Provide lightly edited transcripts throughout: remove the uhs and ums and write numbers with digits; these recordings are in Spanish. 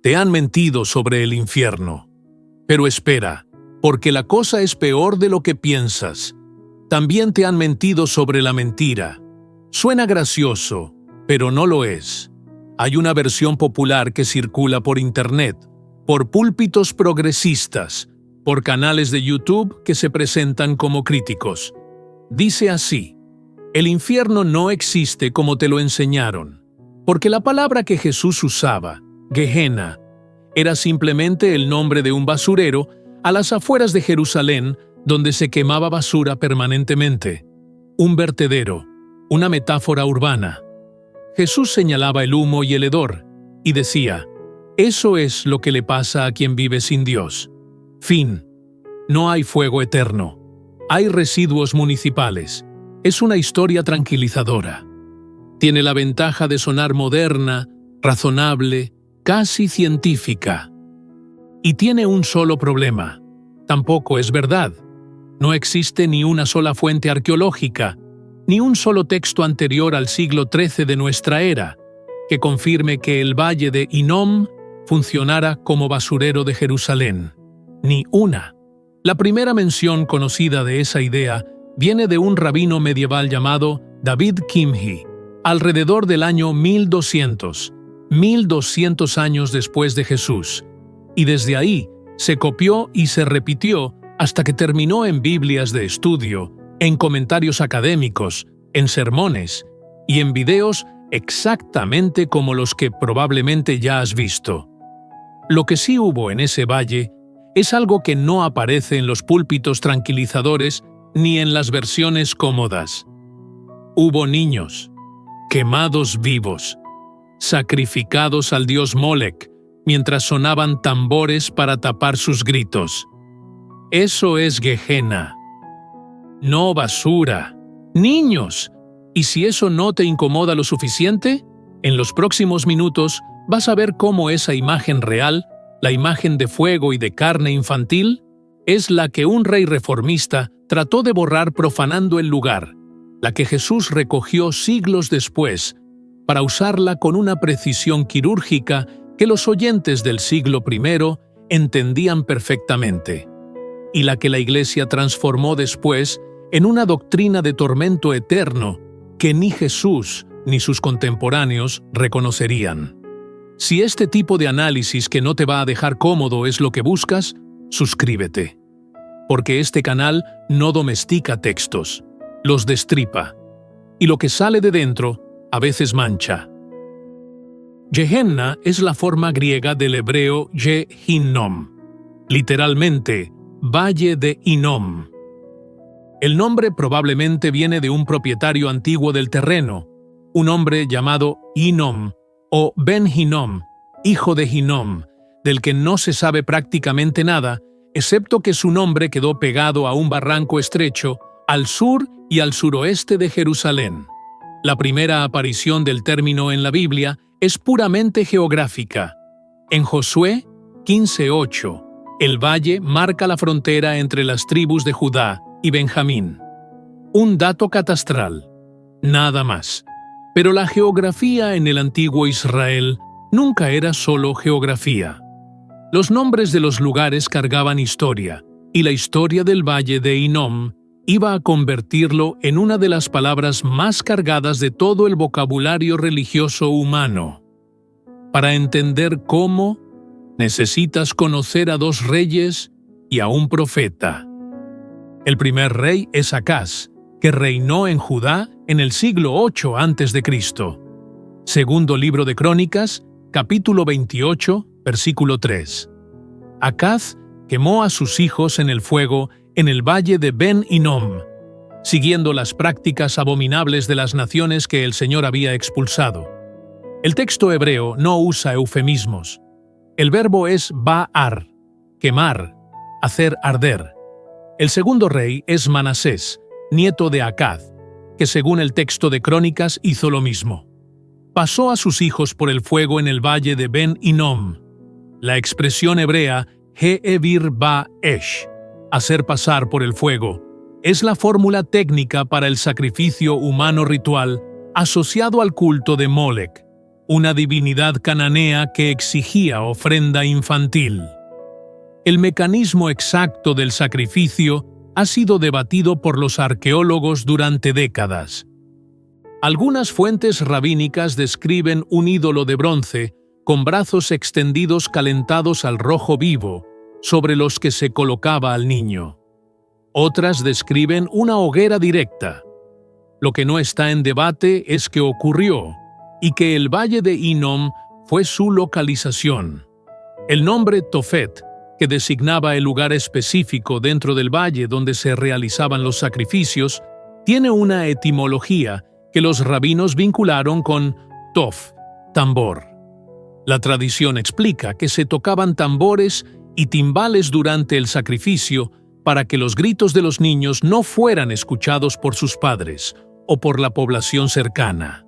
te han mentido sobre el infierno. Pero espera, porque la cosa es peor de lo que piensas. También te han mentido sobre la mentira. Suena gracioso, pero no lo es. Hay una versión popular que circula por Internet, por púlpitos progresistas, por canales de YouTube que se presentan como críticos. Dice así: el infierno no existe como te lo enseñaron, porque la palabra que Jesús usaba, Gehenna, era simplemente el nombre de un basurero a las afueras de Jerusalén donde se quemaba basura permanentemente. Un vertedero, una metáfora urbana. Jesús señalaba el humo y el hedor, y decía: eso es lo que le pasa a quien vive sin Dios. Fin. No hay fuego eterno. Hay residuos municipales. Es una historia tranquilizadora. Tiene la ventaja de sonar moderna, razonable, casi científica. Y tiene un solo problema. Tampoco es verdad. No existe ni una sola fuente arqueológica, ni un solo texto anterior al siglo XIII de nuestra era, que confirme que el valle de Hinnom funcionara como basurero de Jerusalén. Ni una. La primera mención conocida de esa idea viene de un rabino medieval llamado David Kimhi, alrededor del año 1200 años después de Jesús, y desde ahí se copió y se repitió hasta que terminó en Biblias de estudio, en comentarios académicos, en sermones y en videos exactamente como los que probablemente ya has visto. Lo que sí hubo en ese valle es algo que no aparece en los púlpitos tranquilizadores ni en las versiones cómodas. Hubo niños, quemados vivos, sacrificados al dios Molec, mientras sonaban tambores para tapar sus gritos. Eso es Gehenna. No basura. ¡Niños! Y si eso no te incomoda lo suficiente, en los próximos minutos vas a ver cómo esa imagen real, la imagen de fuego y de carne infantil, es la que un rey reformista trató de borrar profanando el lugar, la que Jesús recogió siglos después, para usarla con una precisión quirúrgica que los oyentes del siglo I entendían perfectamente, y la que la Iglesia transformó después en una doctrina de tormento eterno que ni Jesús ni sus contemporáneos reconocerían. Si este tipo de análisis que no te va a dejar cómodo es lo que buscas, suscríbete. Porque este canal no domestica textos, los destripa. Y lo que sale de dentro, a veces mancha. Gehenna es la forma griega del hebreo Ye-Hinnom, literalmente, Valle de Hinnom. El nombre probablemente viene de un propietario antiguo del terreno, un hombre llamado Hinnom, o Ben-Hinnom, hijo de Hinnom, del que no se sabe prácticamente nada, excepto que su nombre quedó pegado a un barranco estrecho al sur y al suroeste de Jerusalén. La primera aparición del término en la Biblia es puramente geográfica. En Josué 15:8, el valle marca la frontera entre las tribus de Judá y Benjamín. Un dato catastral, nada más. Pero la geografía en el antiguo Israel nunca era solo geografía. Los nombres de los lugares cargaban historia, y la historia del valle de Hinnom iba a convertirlo en una de las palabras más cargadas de todo el vocabulario religioso humano. Para entender cómo, necesitas conocer a 2 reyes y a un profeta. El primer rey es Acaz, que reinó en Judá en el siglo VIII a.C. Segundo libro de Crónicas, capítulo 28, versículo 3. Acaz quemó a sus hijos en el fuego en el valle de Ben-Hinnom, siguiendo las prácticas abominables de las naciones que el Señor había expulsado. El texto hebreo no usa eufemismos. El verbo es ba'ar, quemar, hacer arder. El segundo rey es Manasés, nieto de Acaz, que según el texto de Crónicas hizo lo mismo. Pasó a sus hijos por el fuego en el valle de Ben-Hinnom. La expresión hebrea He'evir ba-esh, hacer pasar por el fuego, es la fórmula técnica para el sacrificio humano ritual asociado al culto de Molec. una divinidad cananea que exigía ofrenda infantil. El mecanismo exacto del sacrificio ha sido debatido por los arqueólogos durante décadas. Algunas fuentes rabínicas describen un ídolo de bronce con brazos extendidos calentados al rojo vivo, sobre los que se colocaba al niño. Otras describen una hoguera directa. Lo que no está en debate es que ocurrió, y que el valle de Hinnom fue su localización. El nombre Tofet, que designaba el lugar específico dentro del valle donde se realizaban los sacrificios, tiene una etimología que los rabinos vincularon con Tof, tambor. La tradición explica que se tocaban tambores y timbales durante el sacrificio para que los gritos de los niños no fueran escuchados por sus padres o por la población cercana.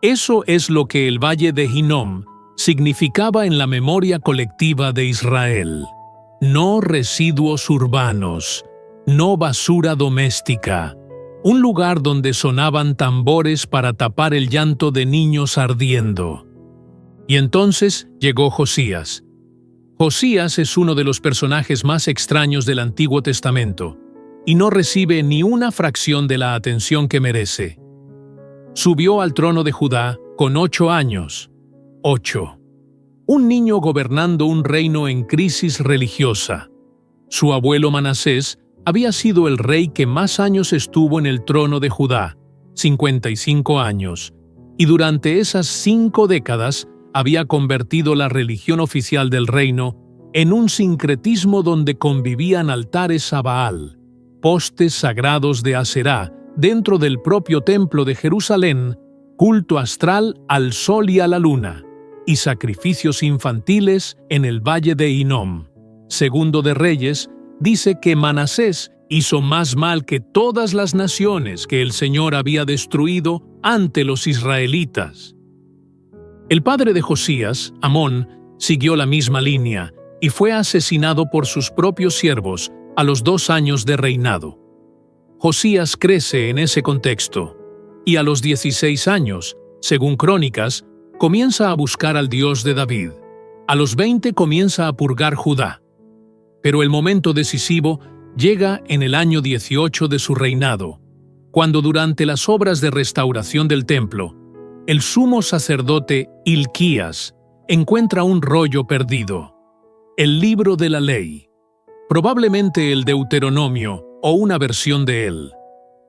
Eso es lo que el valle de Hinnom significaba en la memoria colectiva de Israel. No residuos urbanos, no basura doméstica, un lugar donde sonaban tambores para tapar el llanto de niños ardiendo. Y entonces llegó Josías. Josías es uno de los personajes más extraños del Antiguo Testamento, y no recibe ni una fracción de la atención que merece. Subió al trono de Judá con 8 años. 8. Un niño gobernando un reino en crisis religiosa. Su abuelo Manasés había sido el rey que más años estuvo en el trono de Judá, 55 años, y durante esas 5 décadas había convertido la religión oficial del reino en un sincretismo donde convivían altares a Baal, postes sagrados de Aserá dentro del propio templo de Jerusalén, culto astral al sol y a la luna, y sacrificios infantiles en el valle de Hinnom. Segundo de Reyes dice que Manasés hizo más mal que todas las naciones que el Señor había destruido ante los israelitas. El padre de Josías, Amón, siguió la misma línea y fue asesinado por sus propios siervos a los 2 años de reinado. Josías crece en ese contexto y a los 16 años, según Crónicas, comienza a buscar al Dios de David. A los 20 comienza a purgar Judá. Pero el momento decisivo llega en el año 18 de su reinado, cuando durante las obras de restauración del templo, el sumo sacerdote Hilquías encuentra un rollo perdido, el libro de la ley, probablemente el Deuteronomio o una versión de él.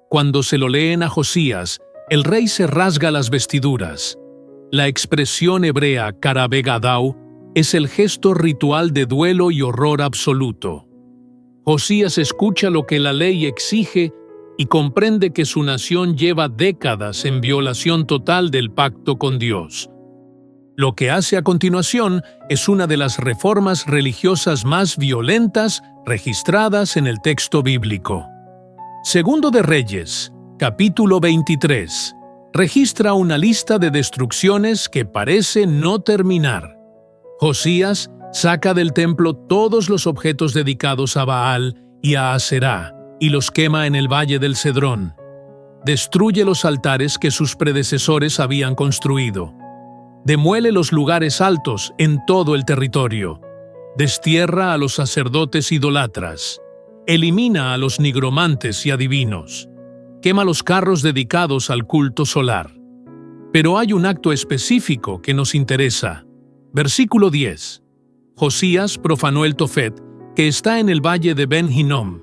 Cuando se lo leen a Josías, el rey se rasga las vestiduras. La expresión hebrea karabegadau es el gesto ritual de duelo y horror absoluto. Josías escucha lo que la ley exige y comprende que su nación lleva décadas en violación total del pacto con Dios. Lo que hace a continuación es una de las reformas religiosas más violentas registradas en el texto bíblico. Segundo de Reyes, capítulo 23, registra una lista de destrucciones que parece no terminar. Josías saca del templo todos los objetos dedicados a Baal y a Aserá, y los quema en el valle del Cedrón. Destruye los altares que sus predecesores habían construido. Demuele los lugares altos en todo el territorio. Destierra a los sacerdotes idólatras. Elimina a los nigromantes y adivinos. Quema los carros dedicados al culto solar. Pero hay un acto específico que nos interesa. Versículo 10. Josías profanó el Tofet, que está en el valle de Ben Hinnom,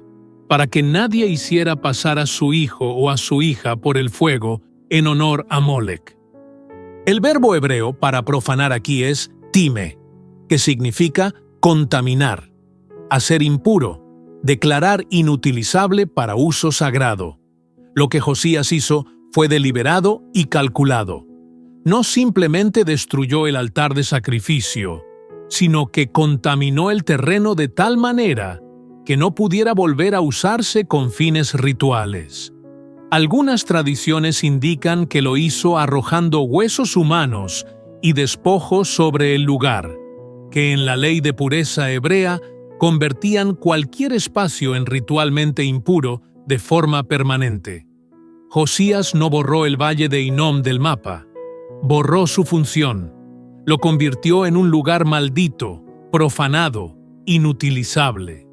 para que nadie hiciera pasar a su hijo o a su hija por el fuego en honor a Molec. El verbo hebreo para profanar aquí es time, que significa contaminar, hacer impuro, declarar inutilizable para uso sagrado. Lo que Josías hizo fue deliberado y calculado. No simplemente destruyó el altar de sacrificio, sino que contaminó el terreno de tal manera que no pudiera volver a usarse con fines rituales. Algunas tradiciones indican que lo hizo arrojando huesos humanos y despojos sobre el lugar, que en la ley de pureza hebrea convertían cualquier espacio en ritualmente impuro de forma permanente. Josías no borró el valle de Hinnom del mapa. borró su función, lo convirtió en un lugar maldito, profanado, inutilizable.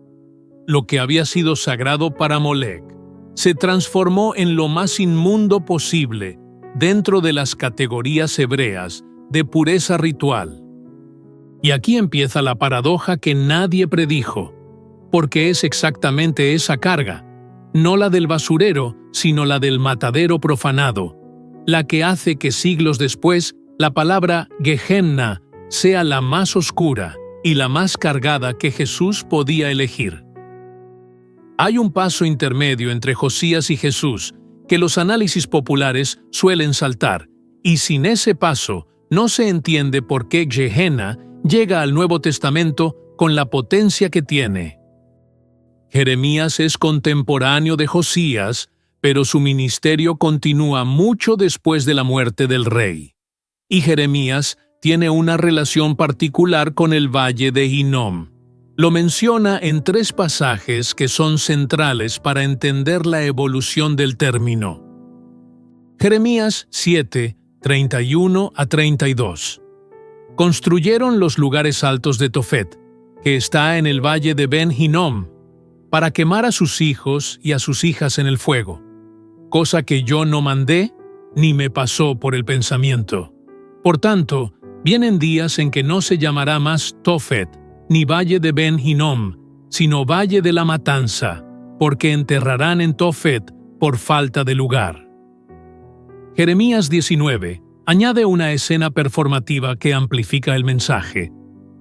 Lo que había sido sagrado para Molec se transformó en lo más inmundo posible dentro de las categorías hebreas de pureza ritual. Y aquí empieza la paradoja que nadie predijo, porque es exactamente esa carga, no la del basurero, sino la del matadero profanado, la que hace que siglos después la palabra Gehenna sea la más oscura y la más cargada que Jesús podía elegir. Hay un paso intermedio entre Josías y Jesús que los análisis populares suelen saltar, y sin ese paso no se entiende por qué Gehenna llega al Nuevo Testamento con la potencia que tiene. Jeremías es contemporáneo de Josías, pero su ministerio continúa mucho después de la muerte del rey. Y Jeremías tiene una relación particular con el valle de Hinnom. Lo menciona en 3 pasajes que son centrales para entender la evolución del término. Jeremías 7, 31 a 32. Construyeron los lugares altos de Tofet, que está en el valle de Ben Hinnom, para quemar a sus hijos y a sus hijas en el fuego, cosa que yo no mandé ni me pasó por el pensamiento. Por tanto, vienen días en que no se llamará más Tofet, ni valle de Ben Hinnom, sino valle de la matanza, porque enterrarán en Tofet por falta de lugar. Jeremías 19 añade una escena performativa que amplifica el mensaje.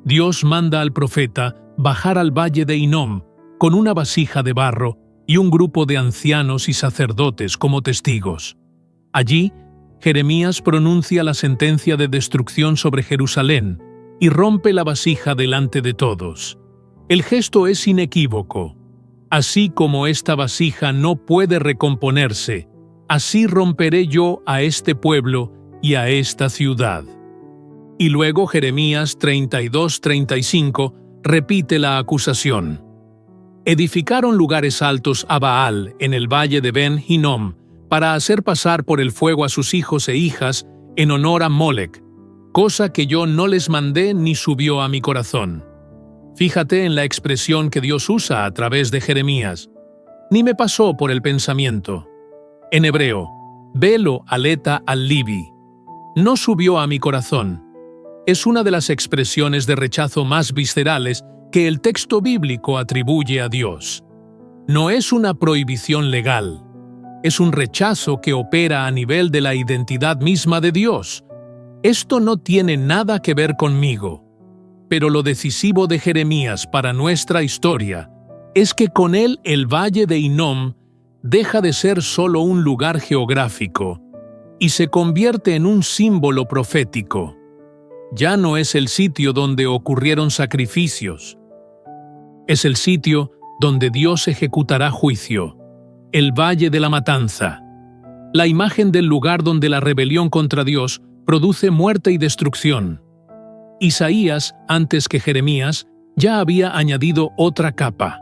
Dios manda al profeta bajar al valle de Hinnom con una vasija de barro y un grupo de ancianos y sacerdotes como testigos. Allí, Jeremías pronuncia la sentencia de destrucción sobre Jerusalén y rompe la vasija delante de todos. El gesto es inequívoco. Así como esta vasija no puede recomponerse, así romperé yo a este pueblo y a esta ciudad. Y luego Jeremías 32-35 repite la acusación. Edificaron lugares altos a Baal en el valle de Ben Hinnom para hacer pasar por el fuego a sus hijos e hijas en honor a Molec, cosa que yo no les mandé ni subió a mi corazón. Fíjate en la expresión que Dios usa a través de Jeremías. Ni me pasó por el pensamiento. En hebreo, velo aleta al libi. No subió a mi corazón. Es una de las expresiones de rechazo más viscerales que el texto bíblico atribuye a Dios. No es una prohibición legal. Es un rechazo que opera a nivel de la identidad misma de Dios. Esto no tiene nada que ver conmigo. Pero lo decisivo de Jeremías para nuestra historia es que con él el valle de Hinnom deja de ser solo un lugar geográfico y se convierte en un símbolo profético. Ya no es el sitio donde ocurrieron sacrificios. Es el sitio donde Dios ejecutará juicio, el valle de la matanza, la imagen del lugar donde la rebelión contra Dios produce muerte y destrucción. Isaías, antes que Jeremías, ya había añadido otra capa.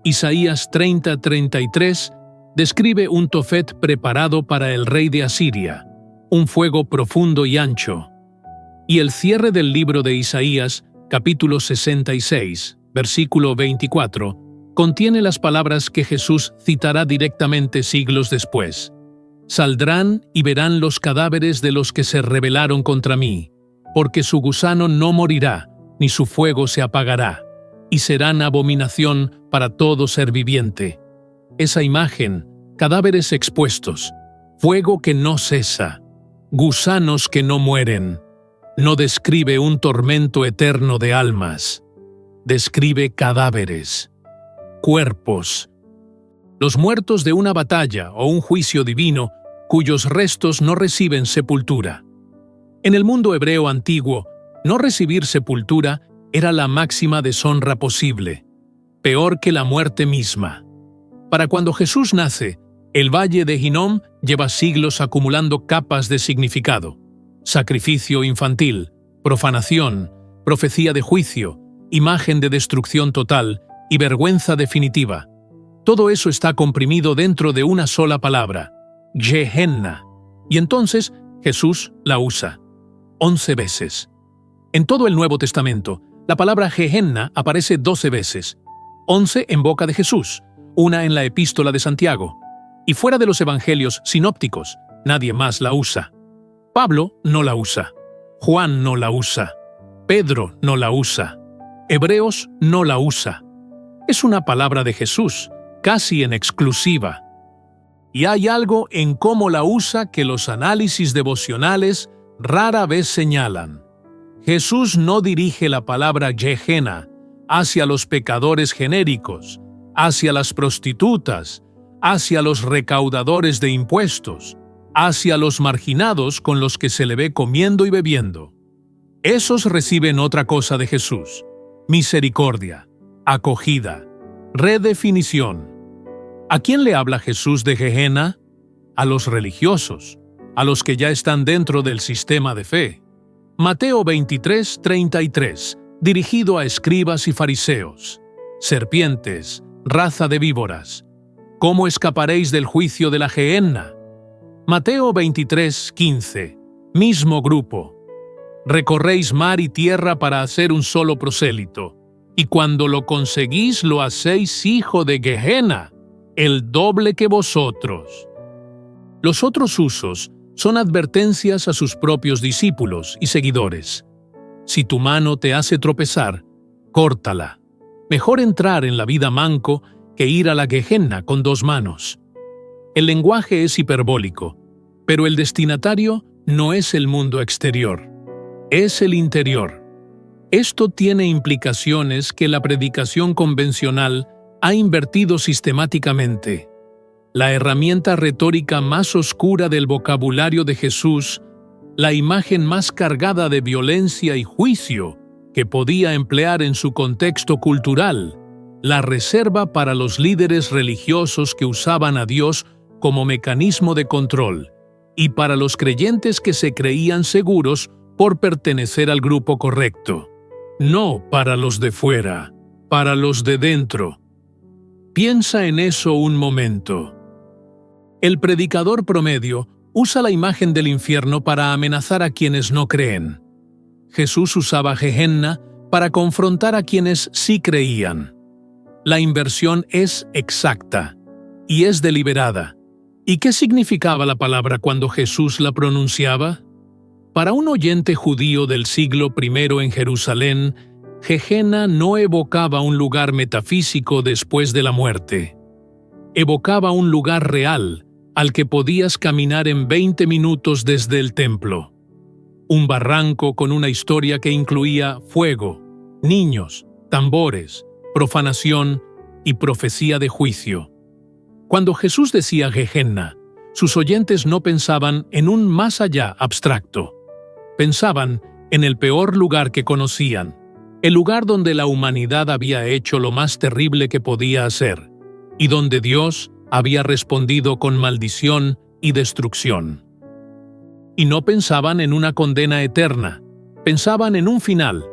Isaías 30:33 describe un Tofet preparado para el rey de Asiria, un fuego profundo y ancho. Y el cierre del libro de Isaías, capítulo 66, versículo 24, contiene las palabras que Jesús citará directamente siglos después. Saldrán y verán los cadáveres de los que se rebelaron contra mí, porque su gusano no morirá, ni su fuego se apagará, y serán abominación para todo ser viviente. Esa imagen, cadáveres expuestos, fuego que no cesa, gusanos que no mueren, no describe un tormento eterno de almas, describe cadáveres, cuerpos, los muertos de una batalla o un juicio divino cuyos restos no reciben sepultura. En el mundo hebreo antiguo, no recibir sepultura era la máxima deshonra posible, peor que la muerte misma. Para cuando Jesús nace, el valle de Hinnom lleva siglos acumulando capas de significado: sacrificio infantil, profanación, profecía de juicio, imagen de destrucción total y vergüenza definitiva. Todo eso está comprimido dentro de una sola palabra, Gehenna. Y entonces Jesús la usa 11 veces. En todo el Nuevo Testamento, la palabra Gehenna aparece 12 veces, 11 en boca de Jesús, una en la epístola de Santiago. Y fuera de los evangelios sinópticos, nadie más la usa. Pablo no la usa, Juan no la usa, Pedro no la usa, Hebreos no la usa. Es una palabra de Jesús, casi en exclusiva. Y hay algo en cómo la usa que los análisis devocionales rara vez señalan. Jesús no dirige la palabra Gehenna hacia los pecadores genéricos, hacia las prostitutas, hacia los recaudadores de impuestos, hacia los marginados con los que se le ve comiendo y bebiendo. Esos reciben otra cosa de Jesús: misericordia, acogida, redefinición. ¿A quién le habla Jesús de Gehenna? A los religiosos, a los que ya están dentro del sistema de fe. Mateo 23:33, dirigido a escribas y fariseos. Serpientes, raza de víboras, ¿cómo escaparéis del juicio de la Gehenna? Mateo 23:15, mismo grupo. Recorréis mar y tierra para hacer un solo prosélito, y cuando lo conseguís lo hacéis hijo de Gehenna, el doble que vosotros. Los otros usos son advertencias a sus propios discípulos y seguidores. Si tu mano te hace tropezar, córtala. Mejor entrar en la vida manco que ir a la Gehenna con 2 manos. El lenguaje es hiperbólico, pero el destinatario no es el mundo exterior, es el interior. Esto tiene implicaciones que la predicación convencional ha invertido sistemáticamente. La herramienta retórica más oscura del vocabulario de Jesús, la imagen más cargada de violencia y juicio que podía emplear en su contexto cultural, la reserva para los líderes religiosos que usaban a Dios como mecanismo de control, y para los creyentes que se creían seguros por pertenecer al grupo correcto. No para los de fuera, para los de dentro. Piensa en eso un momento. El predicador promedio usa la imagen del infierno para amenazar a quienes no creen. Jesús usaba Gehenna para confrontar a quienes sí creían. La inversión es exacta y es deliberada. ¿Y qué significaba la palabra cuando Jesús la pronunciaba? Para un oyente judío del siglo I en Jerusalén, Gehenna no evocaba un lugar metafísico después de la muerte. Evocaba un lugar real al que podías caminar en 20 minutos desde el templo. Un barranco con una historia que incluía fuego, niños, tambores, profanación y profecía de juicio. Cuando Jesús decía Gehenna, sus oyentes no pensaban en un más allá abstracto. Pensaban en el peor lugar que conocían, el lugar donde la humanidad había hecho lo más terrible que podía hacer, y donde Dios había respondido con maldición y destrucción. Y no pensaban en una condena eterna, pensaban en un final,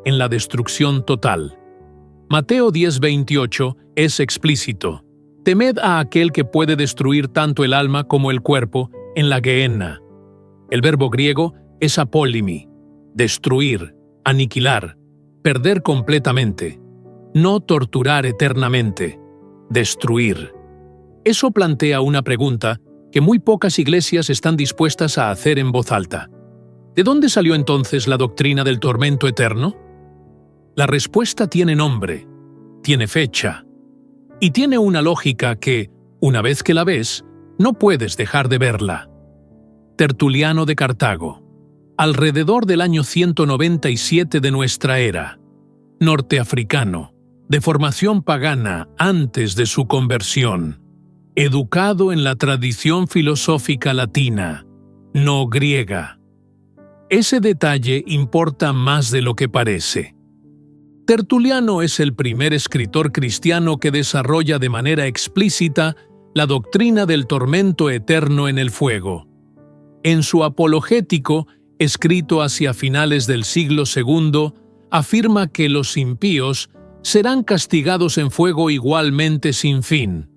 en la destrucción total. Mateo 10:28 es explícito: temed a aquel que puede destruir tanto el alma como el cuerpo en la Gehenna. El verbo griego es apólimi, destruir, aniquilar, perder completamente, no torturar eternamente, destruir. Eso plantea una pregunta que muy pocas iglesias están dispuestas a hacer en voz alta. ¿De dónde salió entonces la doctrina del tormento eterno? La respuesta tiene nombre, tiene fecha, y tiene una lógica que, una vez que la ves, no puedes dejar de verla. Tertuliano de Cartago, alrededor del año 197 de nuestra era, norteafricano, de formación pagana antes de su conversión, educado en la tradición filosófica latina, no griega. Ese detalle importa más de lo que parece. Tertuliano es el primer escritor cristiano que desarrolla de manera explícita la doctrina del tormento eterno en el fuego. En su Apologético, escrito hacia finales del siglo II, afirma que los impíos serán castigados en fuego igualmente sin fin,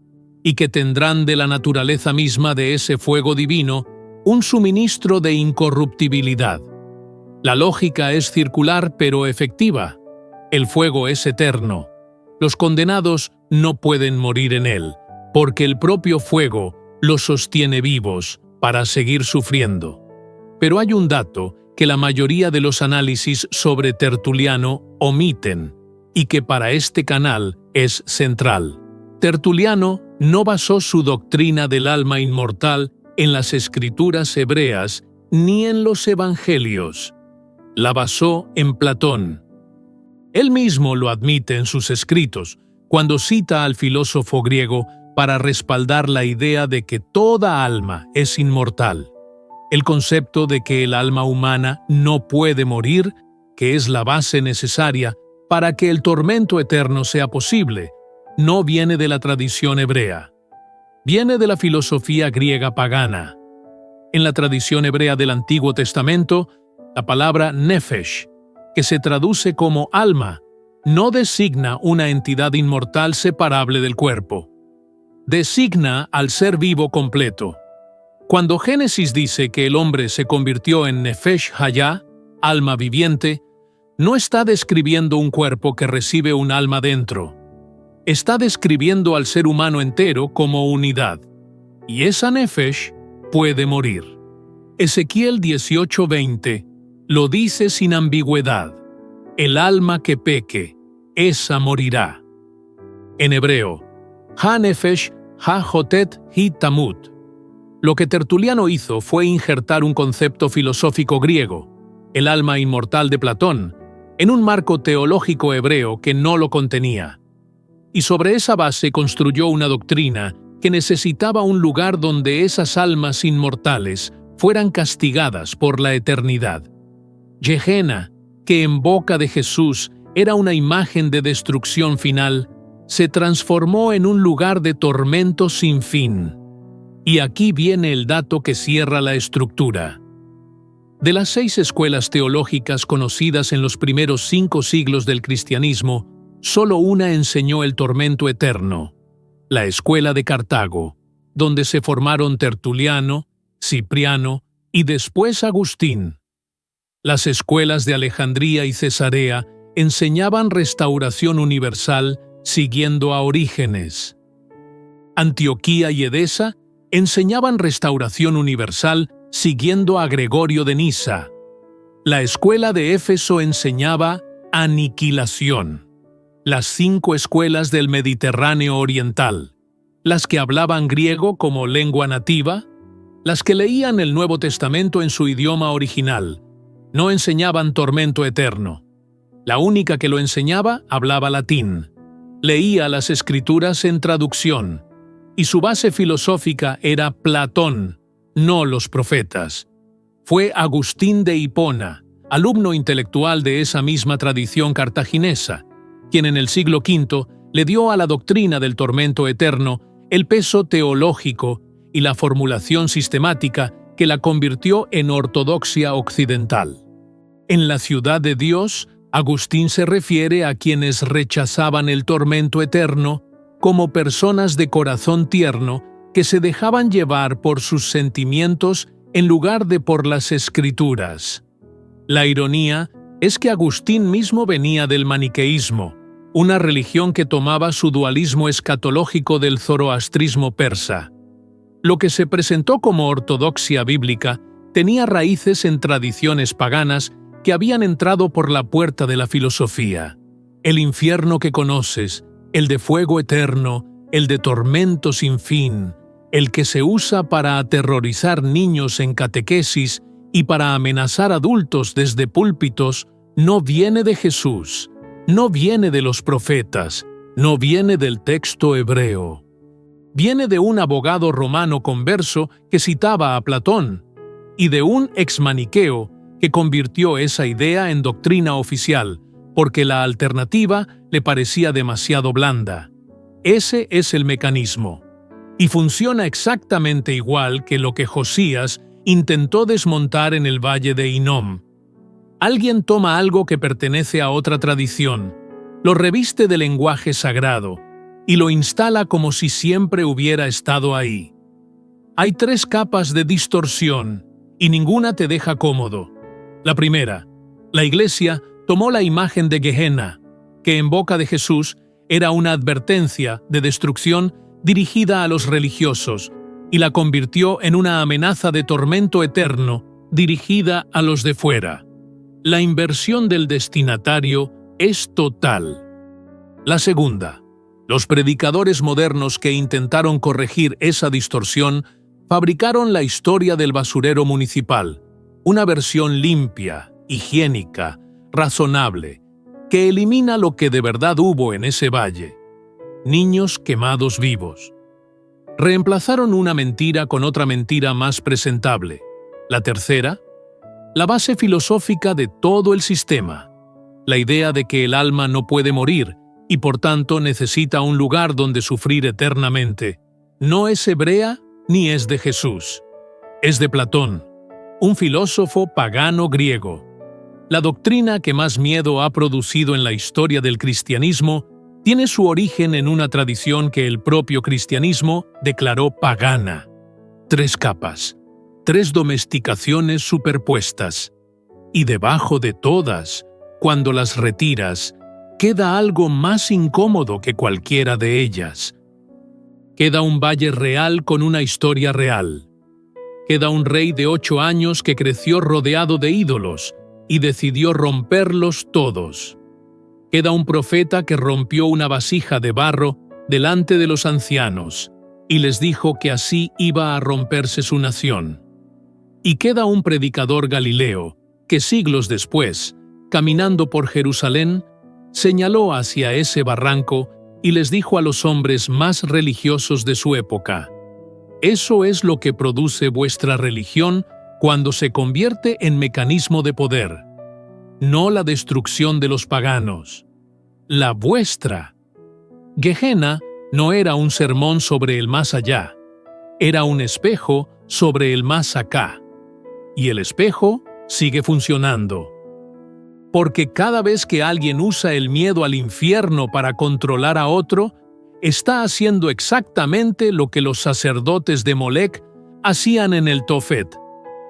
y que tendrán de la naturaleza misma de ese fuego divino un suministro de incorruptibilidad. La lógica es circular pero efectiva. El fuego es eterno. Los condenados no pueden morir en él, porque el propio fuego los sostiene vivos para seguir sufriendo. Pero hay un dato que la mayoría de los análisis sobre Tertuliano omiten y que para este canal es central. Tertuliano no basó su doctrina del alma inmortal en las escrituras hebreas ni en los evangelios. La basó en Platón. Él mismo lo admite en sus escritos, cuando cita al filósofo griego para respaldar la idea de que toda alma es inmortal. El concepto de que el alma humana no puede morir, que es la base necesaria para que el tormento eterno sea posible, no viene de la tradición hebrea. Viene de la filosofía griega pagana. En la tradición hebrea del Antiguo Testamento, la palabra nefesh, que se traduce como alma, no designa una entidad inmortal separable del cuerpo. Designa al ser vivo completo. Cuando Génesis dice que el hombre se convirtió en nefesh hayá, alma viviente, no está describiendo un cuerpo que recibe un alma dentro. Está describiendo al ser humano entero como unidad. Y esa nefesh puede morir. Ezequiel 18:20 lo dice sin ambigüedad. El alma que peque, esa morirá. En hebreo, ha-nefesh, ha-jotet, hi-tamut. Lo que Tertuliano hizo fue injertar un concepto filosófico griego, el alma inmortal de Platón, en un marco teológico hebreo que no lo contenía. Y sobre esa base construyó una doctrina que necesitaba un lugar donde esas almas inmortales fueran castigadas por la eternidad. Gehenna, que en boca de Jesús era una imagen de destrucción final, se transformó en un lugar de tormento sin fin. Y aquí viene el dato que cierra la estructura. De las 6 escuelas teológicas conocidas en los primeros 5 siglos del cristianismo, solo una enseñó el tormento eterno, la escuela de Cartago, donde se formaron Tertuliano, Cipriano y después Agustín. Las escuelas de Alejandría y Cesarea enseñaban restauración universal siguiendo a Orígenes. Antioquía y Edesa enseñaban restauración universal siguiendo a Gregorio de Nisa. La escuela de Éfeso enseñaba aniquilación. Las 5 escuelas del Mediterráneo oriental, las que hablaban griego como lengua nativa, las que leían el Nuevo Testamento en su idioma original, no enseñaban tormento eterno. La única que lo enseñaba hablaba latín. Leía las escrituras en traducción, y su base filosófica era Platón, no los profetas. Fue Agustín de Hipona, alumno intelectual de esa misma tradición cartaginesa, quien en el siglo V le dio a la doctrina del tormento eterno el peso teológico y la formulación sistemática que la convirtió en ortodoxia occidental. En la ciudad de Dios, Agustín se refiere a quienes rechazaban el tormento eterno como personas de corazón tierno que se dejaban llevar por sus sentimientos en lugar de por las escrituras. La ironía es que Agustín mismo venía del maniqueísmo, una religión que tomaba su dualismo escatológico del zoroastrismo persa. Lo que se presentó como ortodoxia bíblica tenía raíces en tradiciones paganas que habían entrado por la puerta de la filosofía. El infierno que conoces, el de fuego eterno, el de tormento sin fin, el que se usa para aterrorizar niños en catequesis y para amenazar adultos desde púlpitos, no viene de Jesús, no viene de los profetas, no viene del texto hebreo. Viene de un abogado romano converso que citaba a Platón y de un exmaniqueo que convirtió esa idea en doctrina oficial porque la alternativa le parecía demasiado blanda. Ese es el mecanismo. Y funciona exactamente igual que lo que Josías intentó desmontar en el valle de Hinnom. Alguien toma algo que pertenece a otra tradición, lo reviste de lenguaje sagrado y lo instala como si siempre hubiera estado ahí. Hay 3 capas de distorsión, y ninguna te deja cómodo. La primera, la Iglesia tomó la imagen de Gehenna, que en boca de Jesús era una advertencia de destrucción dirigida a los religiosos, y la convirtió en una amenaza de tormento eterno dirigida a los de fuera. La inversión del destinatario es total. La segunda, los predicadores modernos que intentaron corregir esa distorsión fabricaron la historia del basurero municipal, una versión limpia, higiénica, razonable, que elimina lo que de verdad hubo en ese valle: niños quemados vivos. Reemplazaron una mentira con otra mentira más presentable. La tercera, la base filosófica de todo el sistema, la idea de que el alma no puede morir y por tanto necesita un lugar donde sufrir eternamente, no es hebrea ni es de Jesús. Es de Platón, un filósofo pagano griego. La doctrina que más miedo ha producido en la historia del cristianismo tiene su origen en una tradición que el propio cristianismo declaró pagana. 3 capas, 3 domesticaciones superpuestas. Y debajo de todas, cuando las retiras, queda algo más incómodo que cualquiera de ellas. Queda un valle real con una historia real. Queda un rey de 8 años que creció rodeado de ídolos y decidió romperlos todos. Queda un profeta que rompió una vasija de barro delante de los ancianos y les dijo que así iba a romperse su nación. Y queda un predicador galileo que siglos después, caminando por Jerusalén, señaló hacia ese barranco y les dijo a los hombres más religiosos de su época: eso es lo que produce vuestra religión cuando se convierte en mecanismo de poder. No la destrucción de los paganos, la vuestra. Gehenna no era un sermón sobre el más allá, era un espejo sobre el más acá. Y el espejo sigue funcionando. Porque cada vez que alguien usa el miedo al infierno para controlar a otro, está haciendo exactamente lo que los sacerdotes de Molec hacían en el Tofet,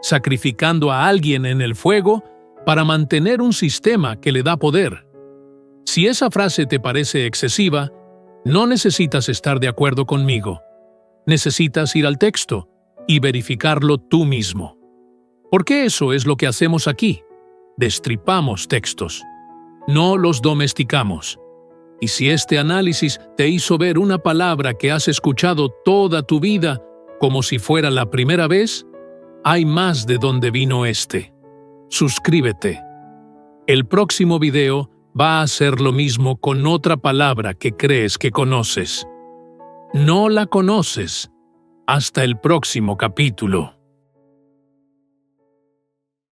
sacrificando a alguien en el fuego para mantener un sistema que le da poder. Si esa frase te parece excesiva, no necesitas estar de acuerdo conmigo. Necesitas ir al texto y verificarlo tú mismo. Porque eso es lo que hacemos aquí. Destripamos textos. No los domesticamos. Y si este análisis te hizo ver una palabra que has escuchado toda tu vida como si fuera la primera vez, hay más de dónde vino este. Suscríbete. El próximo video va a ser lo mismo con otra palabra que crees que conoces. No la conoces. Hasta el próximo capítulo.